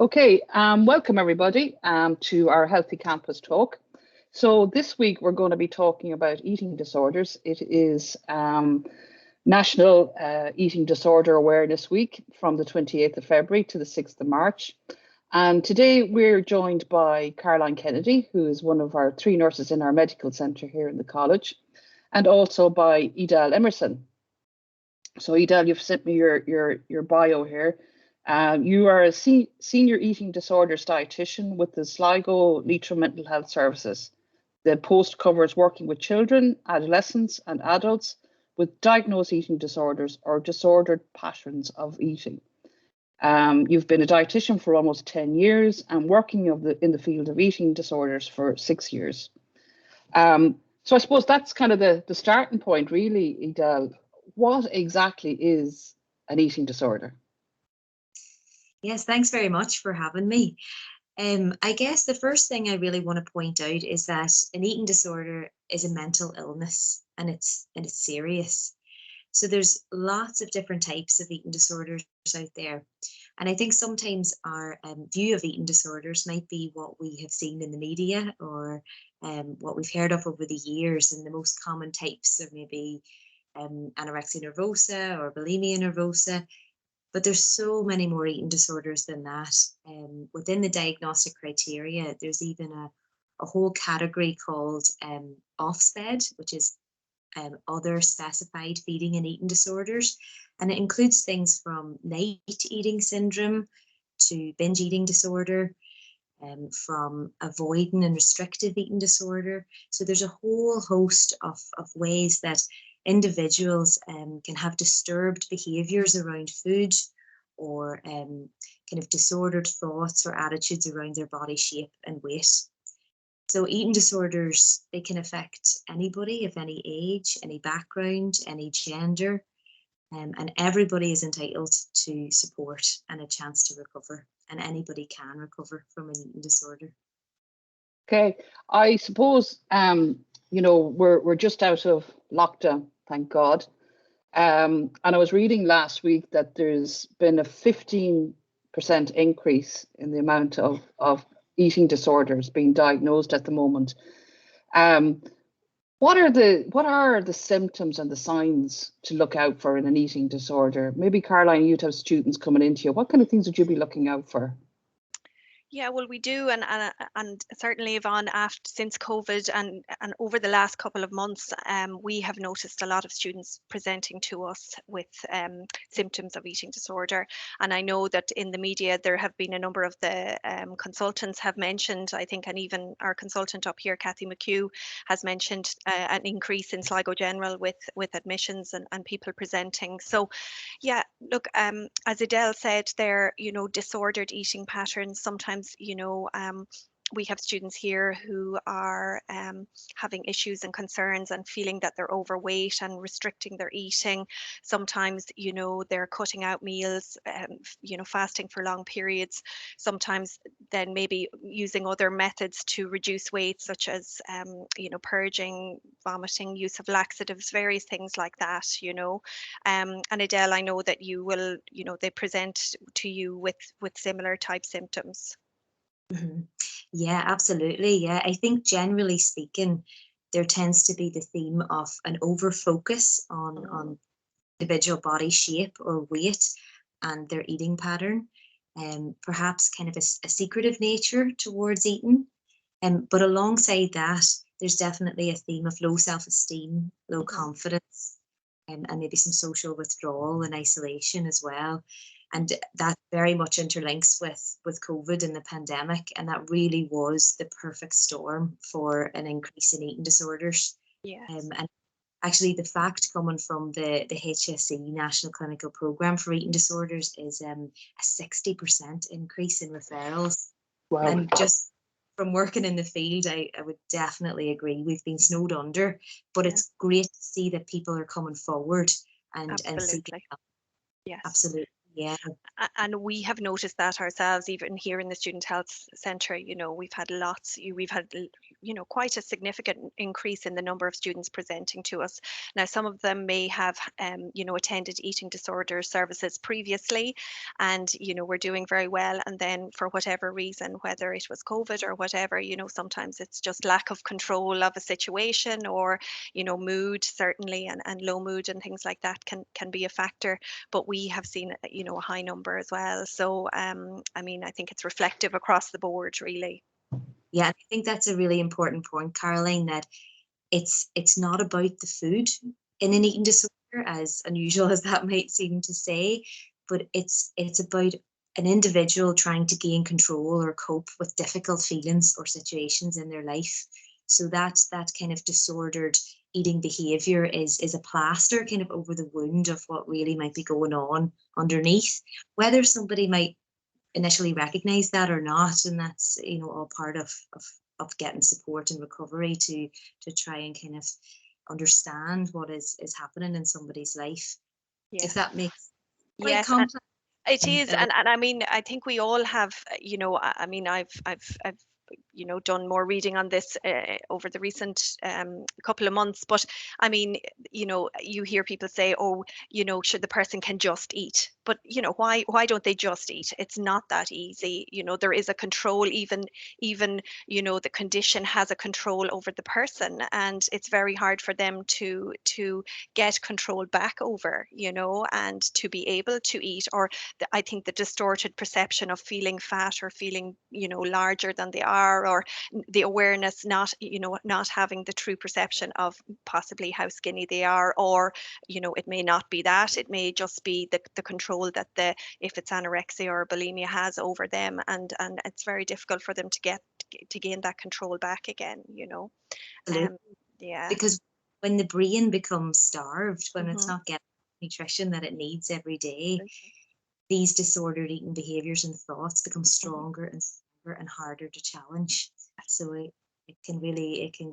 Okay, welcome everybody to our Healthy Campus talk. So this week we're going to be talking about eating disorders. It is National Eating Disorder Awareness Week from the 28th of February to the 6th of March. And today we're joined by Caroline Kennedy, who is one of our 3 nurses in our medical centre here in the college, and also by Edel Emerson. So Edel, you've sent me your bio here. You are a senior eating disorders dietitian with the Sligo Leitrim Mental Health Services. The post covers working with children, adolescents and adults with diagnosed eating disorders or disordered patterns of eating. You've been a dietitian for almost 10 years and working in the field of eating disorders for 6 years. So I suppose that's kind of the starting point really, Edel. What exactly is an eating disorder? Yes, thanks very much for having me. I guess the first thing I really want to point out is that an eating disorder is a mental illness and it's serious. So there's lots of different types of eating disorders out there. And I think sometimes our view of eating disorders might be what we have seen in the media or what we've heard of over the years. And the most common types are maybe anorexia nervosa or bulimia nervosa. But there's so many more eating disorders than that. Within the diagnostic criteria, there's even a whole category called OSFED, which is other specified feeding and eating disorders. And it includes things from night eating syndrome to binge eating disorder, from avoiding and restrictive eating disorder. So there's a whole host of ways that individuals can have disturbed behaviours around food or kind of disordered thoughts or attitudes around their body shape and weight. So eating disorders, they can affect anybody of any age, any background, any gender, and everybody is entitled to support and a chance to recover, and anybody can recover from an eating disorder. Okay, I suppose we're just out of lockdown, thank God. And I was reading last week that there's been a 15% increase in the amount of eating disorders being diagnosed at the moment. What are the symptoms and the signs to look out for in an eating disorder? Maybe Caroline, you'd have students coming into you. What kind of things would you be looking out for? Yeah, well, we do, and certainly, Yvonne, since COVID and over the last couple of months, we have noticed a lot of students presenting to us with symptoms of eating disorder. And I know that in the media there have been a number of the consultants have mentioned, I think, and even our consultant up here, Kathy McHugh, has mentioned an increase in Sligo General with admissions and people presenting. So, yeah, look, as Edel said, there, disordered eating patterns sometimes. We have students here who are having issues and concerns and feeling that they're overweight and restricting their eating. Sometimes, they're cutting out meals, fasting for long periods. Sometimes then maybe using other methods to reduce weight, such as, purging, vomiting, use of laxatives, various things like that, And Edel, I know that you will, they present to you with similar type symptoms. Mm-hmm. Yeah, absolutely. Yeah, I think generally speaking, there tends to be the theme of an over focus on individual body shape or weight and their eating pattern, and perhaps kind of a secretive nature towards eating. But alongside that, there's definitely a theme of low self-esteem, low confidence, and maybe some social withdrawal and isolation as well. And that very much interlinks with COVID and the pandemic. And that really was the perfect storm for an increase in eating disorders. Yes. And actually, the fact coming from the HSE National Clinical Programme for Eating Disorders is a 60% increase in referrals. Wow. And just from working in the field, I would definitely agree. We've been snowed under, but it's great to see that people are coming forward and seeking help. Yes. Absolutely. Yeah. And we have noticed that ourselves, even here in the Student Health Centre. We've had quite a significant increase in the number of students presenting to us. Now, some of them may have, attended eating disorder services previously, and, we're doing very well. And then for whatever reason, whether it was COVID or whatever, sometimes it's just lack of control of a situation, or, mood certainly, and low mood and things like that can be a factor. But we have seen, a high number as well. So, I think it's reflective across the board, really. Yeah, I think that's a really important point, Caroline, that it's not about the food in an eating disorder, as unusual as that might seem to say, but it's about an individual trying to gain control or cope with difficult feelings or situations in their life. So that kind of disordered eating behavior is a plaster kind of over the wound of what really might be going on underneath, whether somebody might initially recognize that or not. And that's, all part of getting support and recovery to try and kind of understand what is happening in somebody's life. Yeah. If that makes quite Yes, complex. it is. And I think we all have, I've done more reading on this over the recent couple of months. But you hear people say, oh, should the person can just eat. But, why don't they just eat? It's not that easy. There is a control, even, the condition has a control over the person, and it's very hard for them to get control back over, and to be able to eat. Or I think the distorted perception of feeling fat or feeling, larger than they are, or the awareness not having the true perception of possibly how skinny they are, or, it may not be that, it may just be the control that if it's anorexia or bulimia has over them, and it's very difficult for them to gain that control back again, yeah. Because when the brain becomes starved, when it's not getting nutrition that it needs every day, these disordered eating behaviors and thoughts become stronger and stronger and harder to challenge. So it can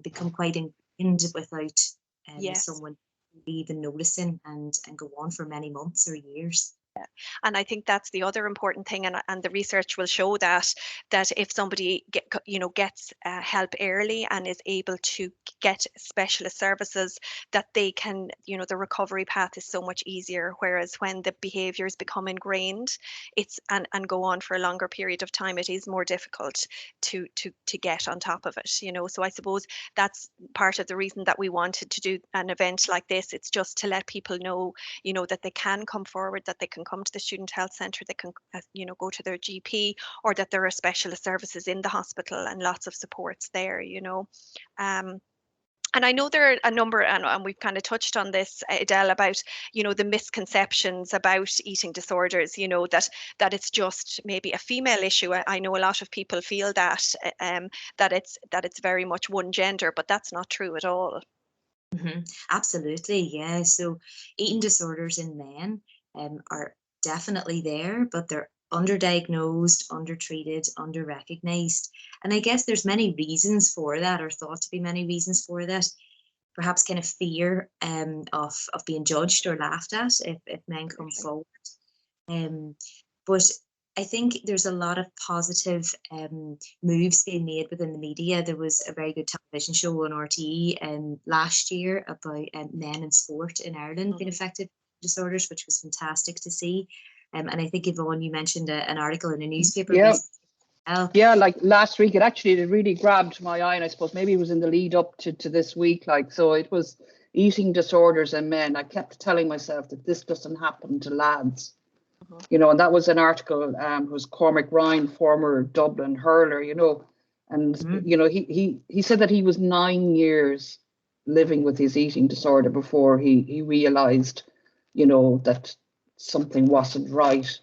become quite ingrained without someone even noticing, and go on for many months or years. And I think that's the other important thing, and the research will show that if somebody gets help early and is able to get specialist services, that they can, the recovery path is so much easier. Whereas when the behaviours become ingrained, and go on for a longer period of time, it is more difficult to get on top of it. So I suppose that's part of the reason that we wanted to do an event like this. It's just to let people know, that they can come forward, that they can come to the Student Health Centre, they can, go to their GP, or that there are specialist services in the hospital and lots of supports there, and I know there are a number, and we've kind of touched on this, Edel, about, the misconceptions about eating disorders, that it's just maybe a female issue. I know a lot of people feel that it's very much one gender, but that's not true at all. Absolutely, yeah. So eating disorders in men are definitely there, but they're underdiagnosed, undertreated, underrecognized. And I guess there's many reasons for that, or thought to be many reasons for that. Perhaps kind of fear of being judged or laughed at if men come forward. But I think there's a lot of positive moves being made within the media. There was a very good television show on RTE last year about men in sport in Ireland being affected by disorders, which was fantastic to see. And I think, Yvonne, you mentioned an article in a newspaper. Yeah, like last week, it really grabbed my eye, and I suppose maybe it was in the lead up to this week. So it was eating disorders in men. I kept telling myself that this doesn't happen to lads. And that was an article. It was Cormac Ryan, former Dublin hurler. And he said that he was 9 years living with his eating disorder before he realized, that something wasn't right.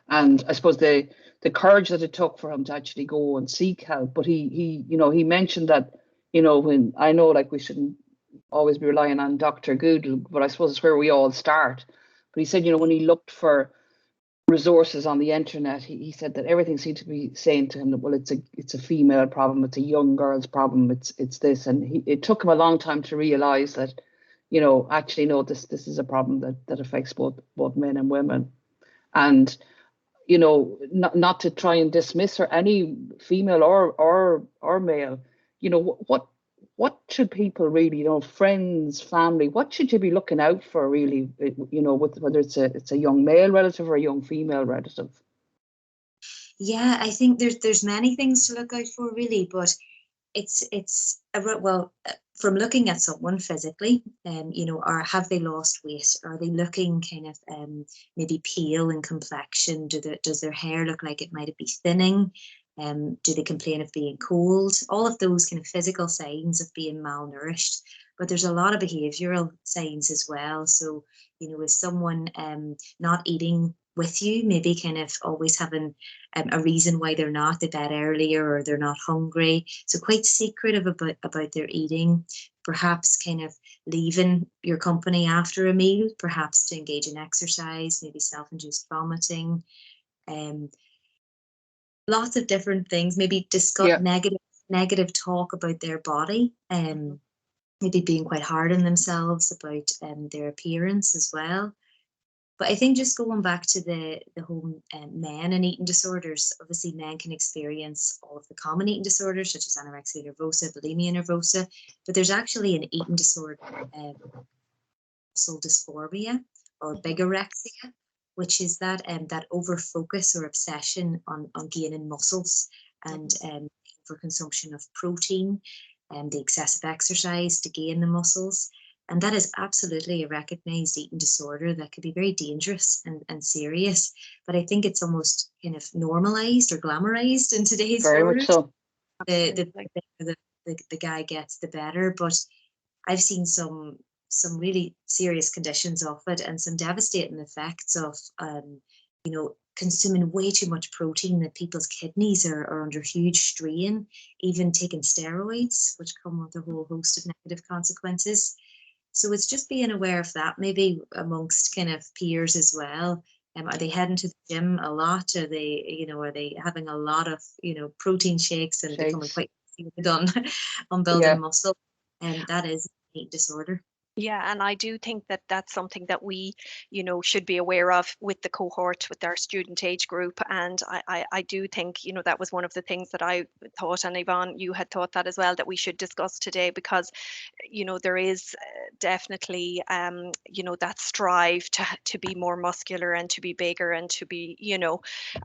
And I suppose the courage that it took for him to actually go and seek help. But he mentioned that, when I know, like, we shouldn't always be relying on Dr. Google, but I suppose it's where we all start. But he said, when he looked for resources on the internet, he said that everything seemed to be saying to him that, well, it's a female problem, it's a young girl's problem, it's this. And it took him a long time to realize that, actually, no, this is a problem that affects both men and women. And not to try and dismiss her, any female or male, what should people really, friends, family, what should you be looking out for really, with whether it's a young male relative or a young female relative? Yeah, I think there's many things to look out for really, but from looking at someone physically, or have they lost weight? Are they looking kind of maybe pale in complexion? Does their hair look like it might be thinning? Do they complain of being cold? All of those kind of physical signs of being malnourished. But there's a lot of behavioural signs as well. So, is someone not eating with you, maybe kind of always having a reason why they're not, they bed earlier or they're not hungry, so quite secretive about their eating, perhaps kind of leaving your company after a meal, perhaps to engage in exercise, maybe self-induced vomiting, lots of different things, maybe discuss negative talk about their body, maybe being quite hard on themselves about their appearance as well. But I think just going back to the whole men and eating disorders, obviously men can experience all of the common eating disorders such as anorexia nervosa, bulimia nervosa, but there's actually an eating disorder, muscle dysphoria or bigorexia, which is that over focus or obsession on gaining muscles and for consumption of protein and the excessive exercise to gain the muscles. And that is absolutely a recognised eating disorder that could be very dangerous and serious. But I think it's almost kind of normalised or glamorised in today's world. Very much so. The guy gets, the better. But I've seen some really serious conditions of it and some devastating effects of, consuming way too much protein, that people's kidneys are under huge strain, even taking steroids, which come with a whole host of negative consequences. So it's just being aware of that, maybe amongst kind of peers as well. Are they heading to the gym a lot? Are they having a lot of, protein shakes and becoming quite done on building muscle? And that is an eating disorder. Yeah, and I do think that that's something that we, should be aware of with the cohort, with our student age group. And I do think, that was one of the things that I thought, and Yvonne, you had thought that as well, that we should discuss today, because, there is definitely, that strive to be more muscular and to be bigger and to be,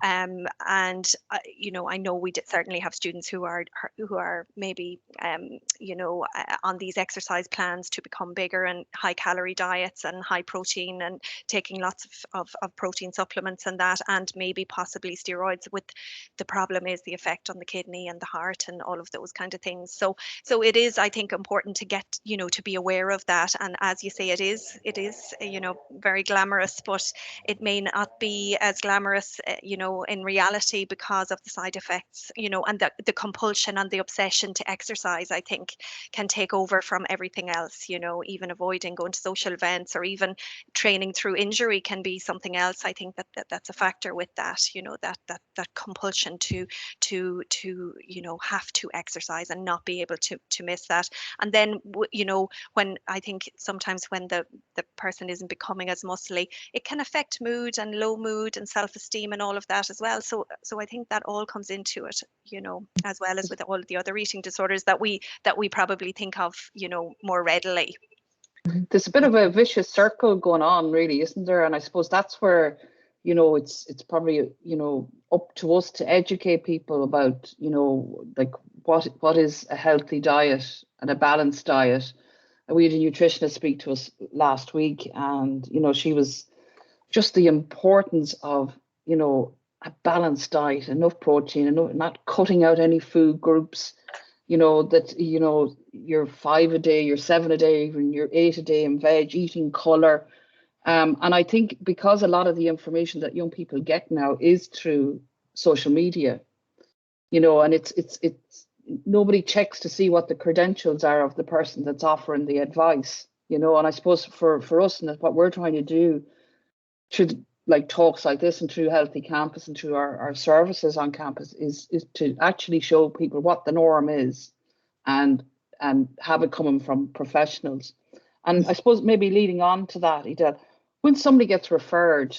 I know we certainly have students who are maybe, on these exercise plans to become bigger and high calorie diets and high protein and taking lots of protein supplements and that, and maybe possibly steroids, with the problem is the effect on the kidney and the heart and all of those kind of things. So it is, I think, important to get, to be aware of that. And as you say, it is, very glamorous, but it may not be as glamorous, in reality, because of the side effects, and the compulsion and the obsession to exercise, I think, can take over from everything else. Even avoiding going to social events or even training through injury can be something else. I think that's a factor with that, that compulsion to have to exercise and not be able to miss that. And then, when I think sometimes when the person isn't becoming as muscly, it can affect mood and low mood and self-esteem and all of that as well. So I think that all comes into it, as well as with all of the other eating disorders that we probably think of, more readily. There's a bit of a vicious circle going on, really, isn't there? And I suppose that's where, it's probably, up to us to educate people about, like what is a healthy diet and a balanced diet. And we had a nutritionist speak to us last week, and, she was just the importance of, a balanced diet, enough protein, enough, not cutting out any food groups, that, you're 5 a day, you're 7 a day, even you're 8 a day in veg, eating colour. And I think because a lot of the information that young people get now is through social media, and it's nobody checks to see what the credentials are of the person that's offering the advice, and I suppose for us, and what we're trying to do through like talks like this and through Healthy Campus and through our services on campus is to actually show people what the norm is and have it coming from professionals. And I suppose maybe leading on to that, Edel, when somebody gets referred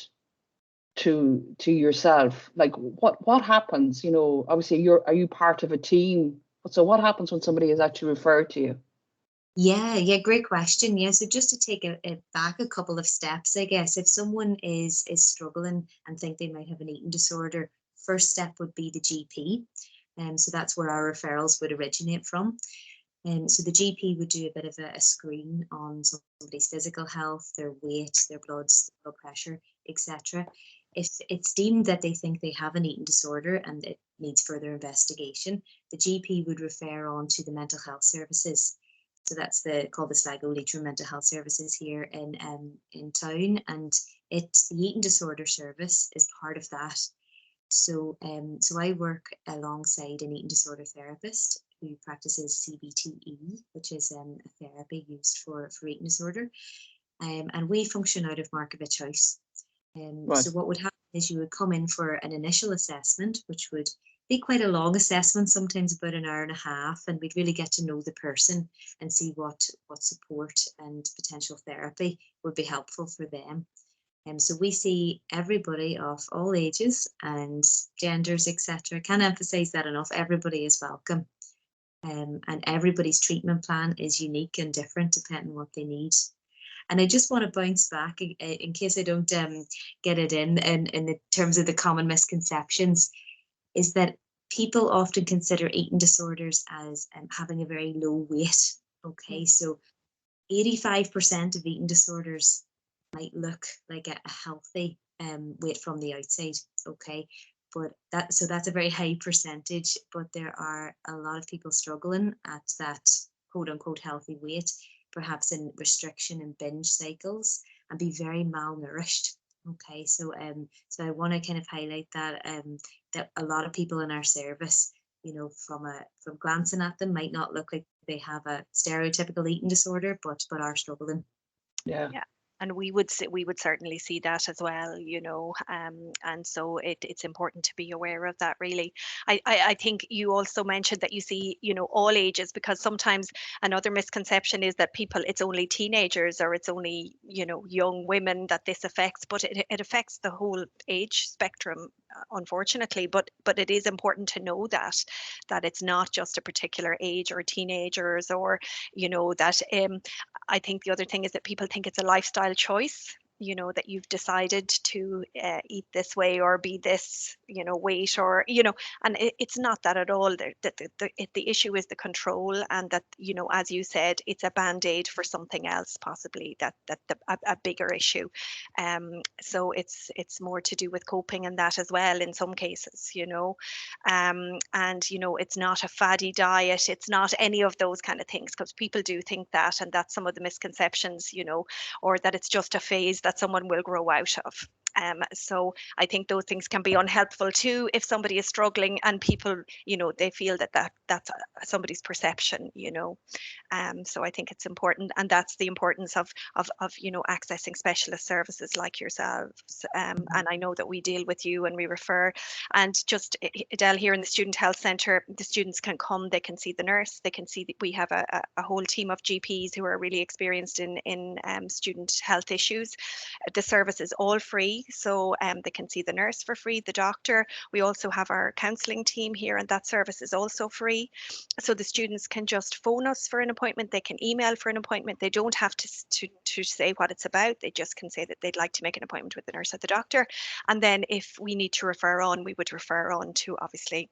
to yourself? Like what happens? You know, obviously are you part of a team? So what happens when somebody is actually referred to you? Yeah, great question. Yeah, so just to take it back a couple of steps, I guess, if someone is struggling and think they might have an eating disorder, first step would be the GP. So that's where our referrals would originate from. So the GP would do a bit of a screen on somebody's physical health, their weight, their blood pressure, etc. If it's deemed that they think they have an eating disorder and it needs further investigation, the GP would refer on to the mental health services. So that's called the Sligo Leitrim Mental Health Services here in town, and the eating disorder service is part of that. So I work alongside an eating disorder therapist who practices CBTE, which is a therapy used for eating disorder, and we function out of Markovich House. Right. So what would happen is you would come in for an initial assessment, which would be quite a long assessment, sometimes about an hour and a half, and we'd really get to know the person and see what support and potential therapy would be helpful for them. So we see everybody of all ages and genders, etc. Can't emphasize that enough. Everybody is welcome, and everybody's treatment plan is unique and different depending on what they need. And I just want to bounce back in case I don't get it in the terms of the common misconceptions, is that people often consider eating disorders as having a very low weight. Okay, so 85% of eating disorders might look like a healthy weight from the outside. Okay, but that's a very high percentage. But there are a lot of people struggling at that quote unquote healthy weight, perhaps in restriction and binge cycles, and be very malnourished. Okay, so I want to kind of highlight that that a lot of people in our service, you know, from glancing at them, might not look like they have a stereotypical eating disorder, but are struggling. Yeah. And we would certainly see that as well, you know, and so it's important to be aware of that, really. I think you also mentioned that you see, you know, all ages, because sometimes another misconception is that it's only teenagers or it's only, you know, young women that this affects, but it affects the whole age spectrum, unfortunately. But it is important to know that it's not just a particular age or teenagers, or, you know, that I think the other thing is that people think it's a lifestyle choice, you know, that you've decided to eat this way or be this, you know, weight, or, you know, and it's not that at all. The issue is the control, and that, you know, as you said, it's a band-aid for something else, possibly a bigger issue. So it's more to do with coping and that as well in some cases, you know. And, you know, it's not a faddy diet, it's not any of those kind of things, because people do think that, and that's some of the misconceptions, you know, or that it's just a phase that someone will grow out of. So I think those things can be unhelpful too if somebody is struggling and people, you know, they feel that's somebody's perception, you know. So I think it's important, and that's the importance of you know, accessing specialist services like yourselves. And I know that we deal with you and we refer, and just Edel, here in the Student Health Centre, the students can come, they can see the nurse, they can see that we have a whole team of GPs who are really experienced in student health issues. The service is all free, so they can see the nurse for free, the doctor. We also have our counselling team here, and that service is also free. So the students can just phone us for an appointment, they can email for an appointment. They don't have to say what it's about, they just can say that they'd like to make an appointment with the nurse or the doctor. And then if we need to refer on, we would refer on to, obviously,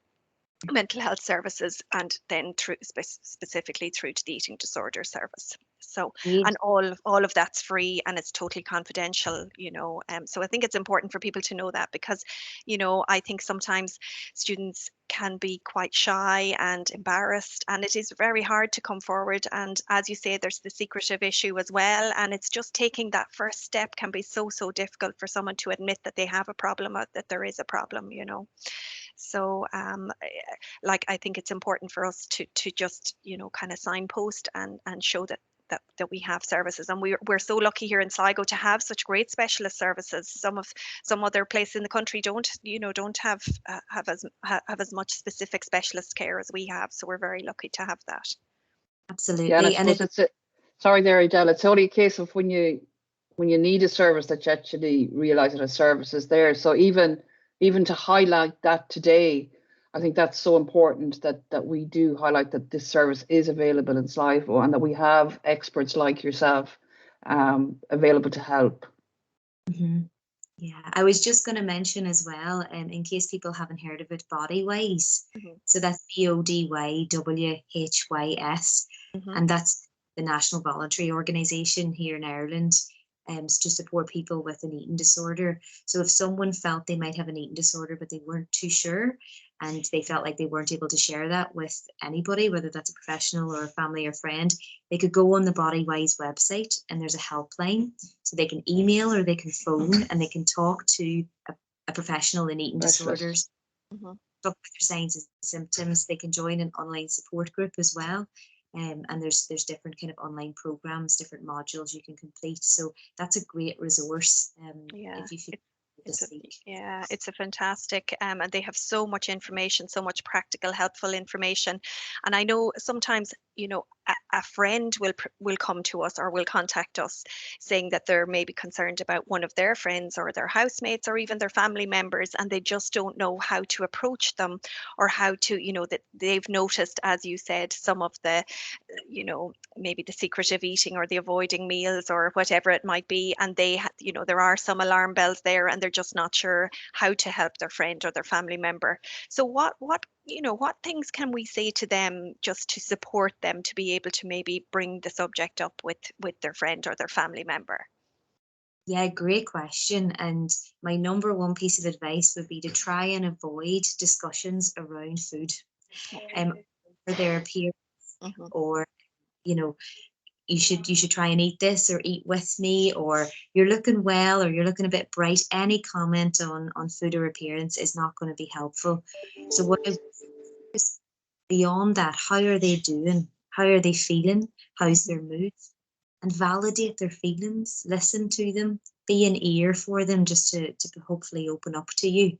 mental health services, and then specifically through to the eating disorder service. So, and all of that's free, and it's totally confidential, you know. So I think it's important for people to know that, because, you know, I think sometimes students can be quite shy and embarrassed, and it is very hard to come forward. And as you say, there's the secretive issue as well, and it's just taking that first step can be so difficult for someone to admit that they have a problem, or that there is a problem, you know. So like, I think it's important for us to just, you know, kind of signpost and show that we have services, and we're so lucky here in Sligo to have such great specialist services. Some other places in the country don't have as much specific specialist care as we have, so we're very lucky to have that. Absolutely. Yeah, and I suppose sorry there, Edel, it's only a case of when when you need a service, that you actually realise that a service is there. So even to highlight that today, I think that's so important that we do highlight that this service is available in Sligo and that we have experts like yourself available to help. Mm-hmm. Yeah, I was just going to mention as well, in case people haven't heard of it, Bodywise. Mm-hmm. So that's BODYWHYS, and that's the national voluntary organisation here in Ireland, to support people with an eating disorder. So if someone felt they might have an eating disorder but they weren't too sure, and they felt like they weren't able to share that with anybody, whether that's a professional or a family or friend, they could go on the Bodywise website and there's a helpline. So they can email or they can phone and they can talk to a professional in eating disorders, talk about their signs and symptoms. They can join an online support group as well. And there's different kind of online programs, different modules you can complete. So that's a great resource if you feel it's a fantastic and they have so much information, so much practical, helpful information. And I know sometimes, you know, a friend will come to us or will contact us saying that they're maybe concerned about one of their friends or their housemates or even their family members, and they just don't know how to approach them or how to, you know, that they've noticed, as you said, some of the, you know, maybe the secretive eating or the avoiding meals or whatever it might be, and they you know, there are some alarm bells there and they're just not sure how to help their friend or their family member. So what you know, what things can we say to them just to support them to be able to maybe bring the subject up with their friend or their family member? Yeah, great question. And my number one piece of advice would be to try and avoid discussions around food, or their appearance, or, you know, you should try and eat this or eat with me, or you're looking well, or you're looking a bit bright. Any comment on food or appearance is not going to be helpful. So what is beyond that, how are they doing? How are they feeling? How's their mood? And validate their feelings, listen to them, be an ear for them, just to hopefully open up to you.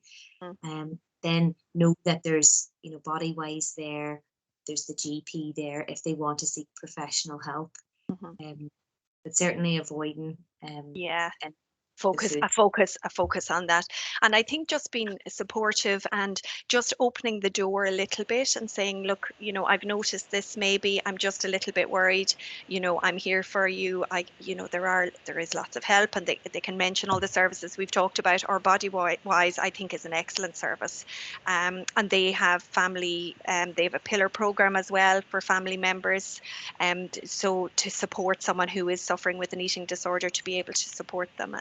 Then know that there's, you know, Bodywise there, there's the GP there if they want to seek professional help. But certainly avoiding and a focus on that. And I think just being supportive and just opening the door a little bit and saying, look, you know, I've noticed this, maybe I'm just a little bit worried, you know, I'm here for you. You know, there is lots of help, and they can mention all the services we've talked about. Or Bodywise, I think, is an excellent service. And they have family, they have a pillar program as well for family members. So to support someone who is suffering with an eating disorder, to be able to support them,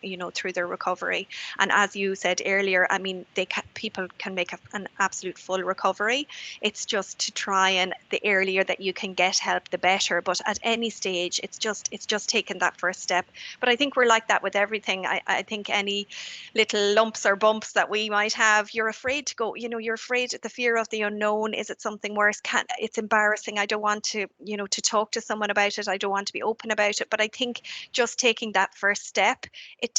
you know, through their recovery. And as you said earlier, I mean, people can make an absolute full recovery. It's just to try, and the earlier that you can get help, the better. But at any stage, it's just taking that first step. But I think we're like that with everything. I think any little lumps or bumps that we might have, you're afraid to go, you know, you're afraid of the fear of the unknown. Is it something worse? It's embarrassing. I don't want to, you know, to talk to someone about it. I don't want to be open about it. But I think just taking that first step, it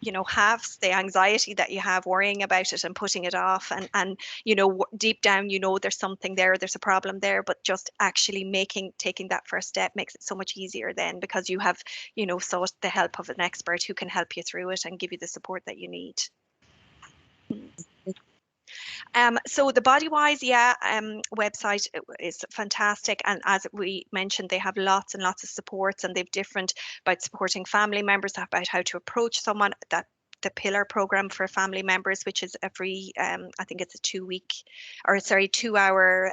you know, halves the anxiety that you have worrying about it and putting it off, and you know, deep down, you know, there's something there, there's a problem there, but just actually taking that first step makes it so much easier then, because you have, you know, sought the help of an expert who can help you through it and give you the support that you need. So the Bodywise, website is fantastic, and as we mentioned, they have lots and lots of supports, and they've different about supporting family members, about how to approach someone. That the pillar program for family members, which is every I think it's a 2-hour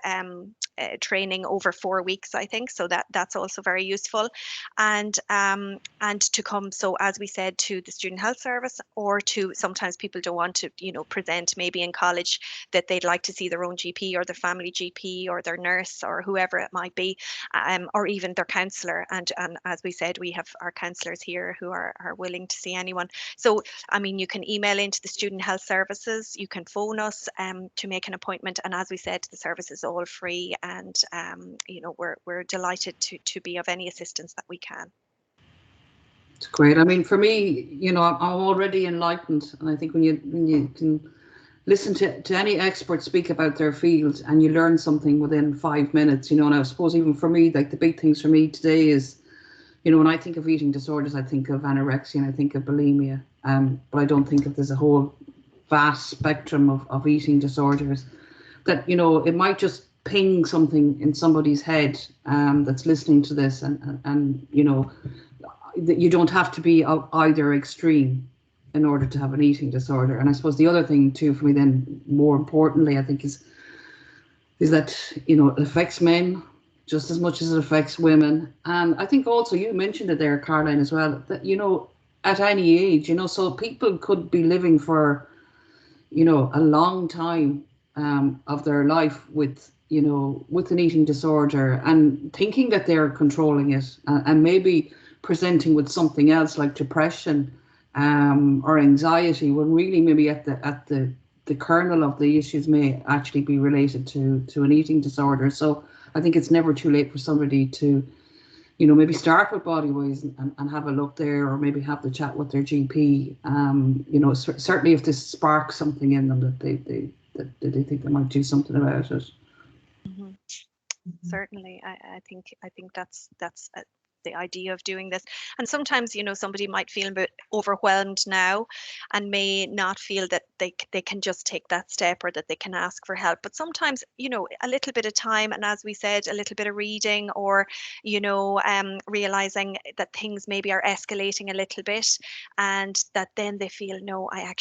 training over 4 weeks, I think, so that's also very useful. And to come, so as we said, to the student health service, or to, sometimes people don't want to, you know, present maybe in college, that they'd like to see their own GP or their family GP or their nurse or whoever it might be, or even their counsellor. And as we said, we have our counsellors here who are willing to see anyone. So I mean, you can email into the student health services, you can phone us to make an appointment, and as we said, the service is all free, and you know, we're delighted to be of any assistance that we can. It's great. I mean, for me, you know, I'm already enlightened, and I think when you can listen to any expert speak about their field and you learn something within 5 minutes, you know, and I suppose even for me, like the big things for me today is you know, when I think of eating disorders, I think of anorexia and I think of bulimia, but I don't think of there's a whole vast spectrum of eating disorders that, you know, it might just ping something in somebody's head that's listening to this, and you know, that you don't have to be either extreme in order to have an eating disorder. And I suppose the other thing too for me then, more importantly, I think is that, you know, it affects men just as much as it affects women. And I think also you mentioned it there, Caroline, as well, that, you know, at any age, you know, so people could be living for, you know, a long time of their life with, you know, with an eating disorder and thinking that they're controlling it, and maybe presenting with something else like depression or anxiety, when really maybe at the kernel of the issues may actually be related to an eating disorder. So I think it's never too late for somebody to, you know, maybe start with Bodywise and have a look there, or maybe have the chat with their GP. You know, certainly if this sparks something in them that they think they might do something about it. Mm-hmm. Certainly, I think that's the idea of doing this. And sometimes, you know, somebody might feel a bit overwhelmed now and may not feel that they can just take that step, or that they can ask for help. But sometimes, you know, a little bit of time, and as we said, a little bit of reading, or, you know, realizing that things maybe are escalating a little bit, and that then they feel, no, I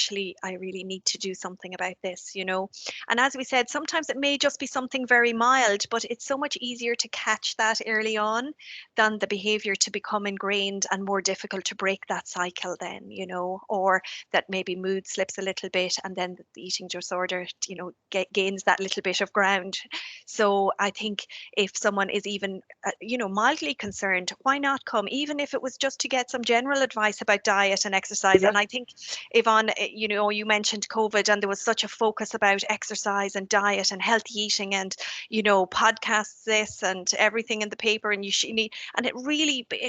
really need to do something about this, you know. And as we said, sometimes it may just be something very mild, but it's so much easier to catch that early on than the behavior to become ingrained and more difficult to break that cycle then, you know, or that maybe mood slips a little bit, and then the eating disorder, you know, gains that little bit of ground. So I think if someone is even, you know, mildly concerned, why not come, even if it was just to get some general advice about diet and exercise. Yeah. And I think, Yvonne, you know, you mentioned COVID, and there was such a focus about exercise and diet and healthy eating, and, you know, podcasts this and everything in the paper, and you need, and it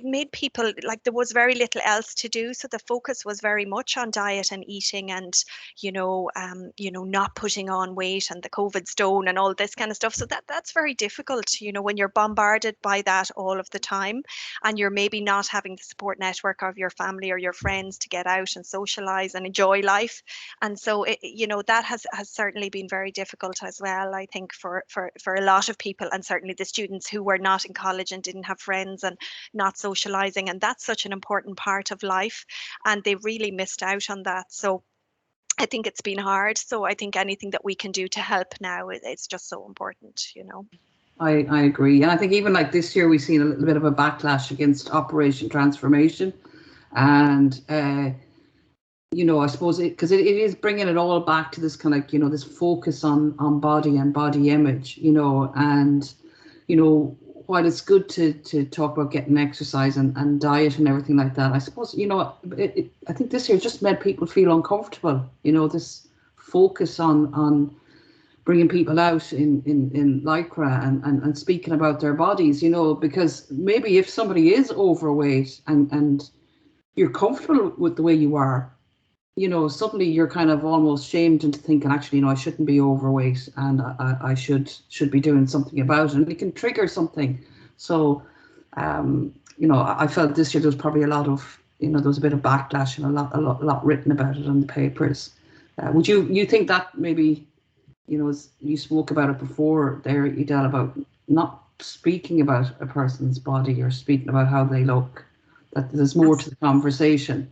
made people, like, there was very little else to do, so the focus was very much on diet and eating, and, you know, not putting on weight, and the COVID stone and all this kind of stuff. So that's very difficult, you know, when you're bombarded by that all of the time, and you're maybe not having the support network of your family or your friends to get out and socialize and enjoy life. And so you know, that has certainly been very difficult as well, I think, for a lot of people, and certainly the students who were not in college and didn't have friends and not socializing. And that's such an important part of life, and they really missed out on that. So I think it's been hard. So I think anything that we can do to help now, it's just so important, you know. I agree. And I think even like this year, we've seen a little bit of a backlash against Operation Transformation. And, you know, I suppose because it is bringing it all back to this kind of, you know, this focus on body and body image, you know, and, you know, while it's good to talk about getting exercise and diet and everything like that, I suppose, you know, I think this year just made people feel uncomfortable, you know, this focus on bringing people out in Lycra and speaking about their bodies, you know, because maybe if somebody is overweight and you're comfortable with the way you are, you know, suddenly you're kind of almost shamed into thinking, actually, you know, I shouldn't be overweight, and I should be doing something about it, and it can trigger something. So, you know, I felt this year there was probably a lot of, you know, there was a bit of backlash and a lot written about it in the papers. Would you think that maybe, you know, you spoke about it before there, Edel, about not speaking about a person's body or speaking about how they look, that there's more to the conversation?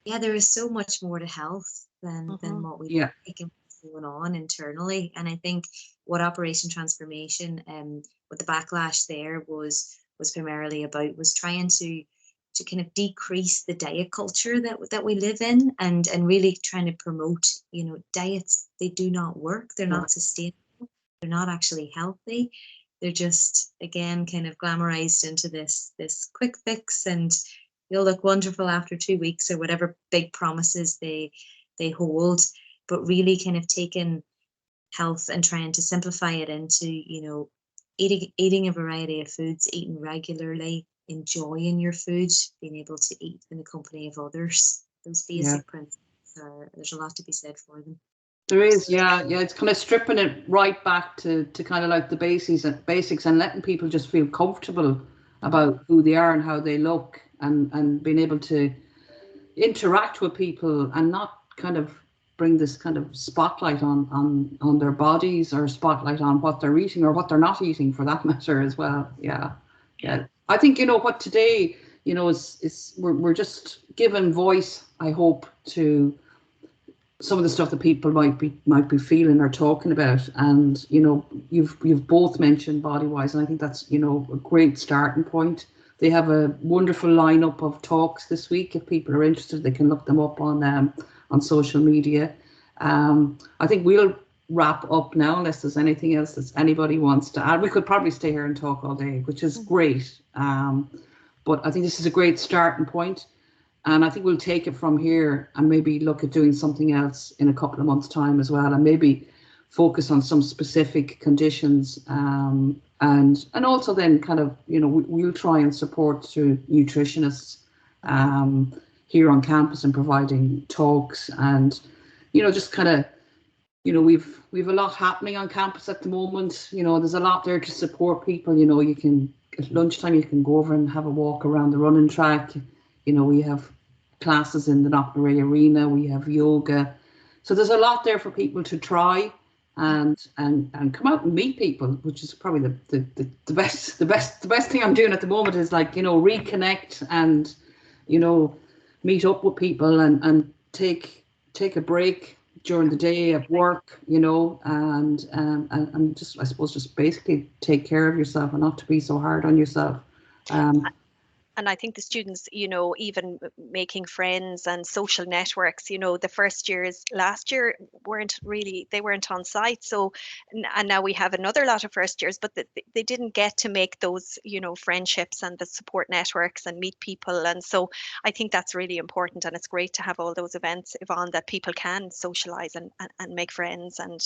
Yeah, there is so much more to health than what we think and what's going on internally. And I think what Operation Transformation, what the backlash there was primarily about, was trying to kind of decrease the diet culture that we live in, and really trying to promote, you know, diets. They do not work. They're not sustainable. They're not actually healthy. They're just, again, kind of glamorized into this quick fix, and you'll look wonderful after 2 weeks, or whatever big promises they hold. But really kind of taking health and trying to simplify it into, you know, eating a variety of foods, eating regularly, enjoying your food, being able to eat in the company of others. Those basic principles there's a lot to be said for them. There is, yeah. It's kind of stripping it right back to kind of like the basics and letting people just feel comfortable about who they are and how they look, and being able to interact with people and not kind of bring this kind of spotlight on their bodies, or spotlight on what they're eating or what they're not eating for that matter as well. Yeah. I think, you know, what today, you know, is we're just giving voice, I hope, to some of the stuff that people might be feeling or talking about. And, you know, you've both mentioned Body Wise, and I think that's, you know, a great starting point. They have a wonderful lineup of talks this week. If people are interested, they can look them up on social media. I think we'll wrap up now, unless there's anything else that anybody wants to add. We could probably stay here and talk all day, which is great. But I think this is a great starting point. And I think we'll take it from here and maybe look at doing something else in a couple of months' time as well, and maybe focus on some specific conditions, and also then kind of, you know, we'll try and support through nutritionists here on campus and providing talks, and, you know, just kind of, you know, we've a lot happening on campus at the moment. You know, there's a lot there to support people. You know, you can, at lunchtime, you can go over and have a walk around the running track. You know, we have classes in the Knocknarea Arena, we have yoga. So there's a lot there for people to try and come out and meet people, which is probably the best thing I'm doing at the moment, is, like, you know, reconnect and, you know, meet up with people and take a break during the day at work, you know, and just, I suppose, just basically take care of yourself and not to be so hard on yourself. And I think the students, you know, even making friends and social networks, you know, the first years last year weren't on site. So, and now we have another lot of first years, but they didn't get to make those, you know, friendships and the support networks and meet people. And so I think that's really important. And it's great to have all those events, Yvonne, that people can socialize and make friends. And,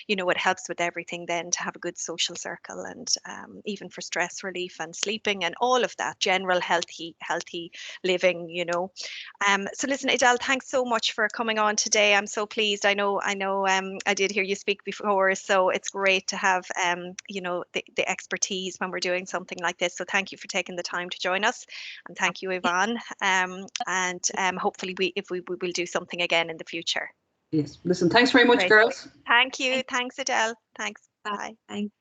you know, it helps with everything then to have a good social circle, and even for stress relief and sleeping and all of that general healthy living, you know. So listen, Edel, thanks so much for coming on today. I'm so pleased. I know I did hear you speak before, so it's great to have you know, the expertise when we're doing something like this. So thank you for taking the time to join us, and thank you, Yvonne. And hopefully we will do something again in the future. Yes, listen, thanks very much, Great. girls. Thank you. Thanks, Edel. Thanks. Bye. Thanks.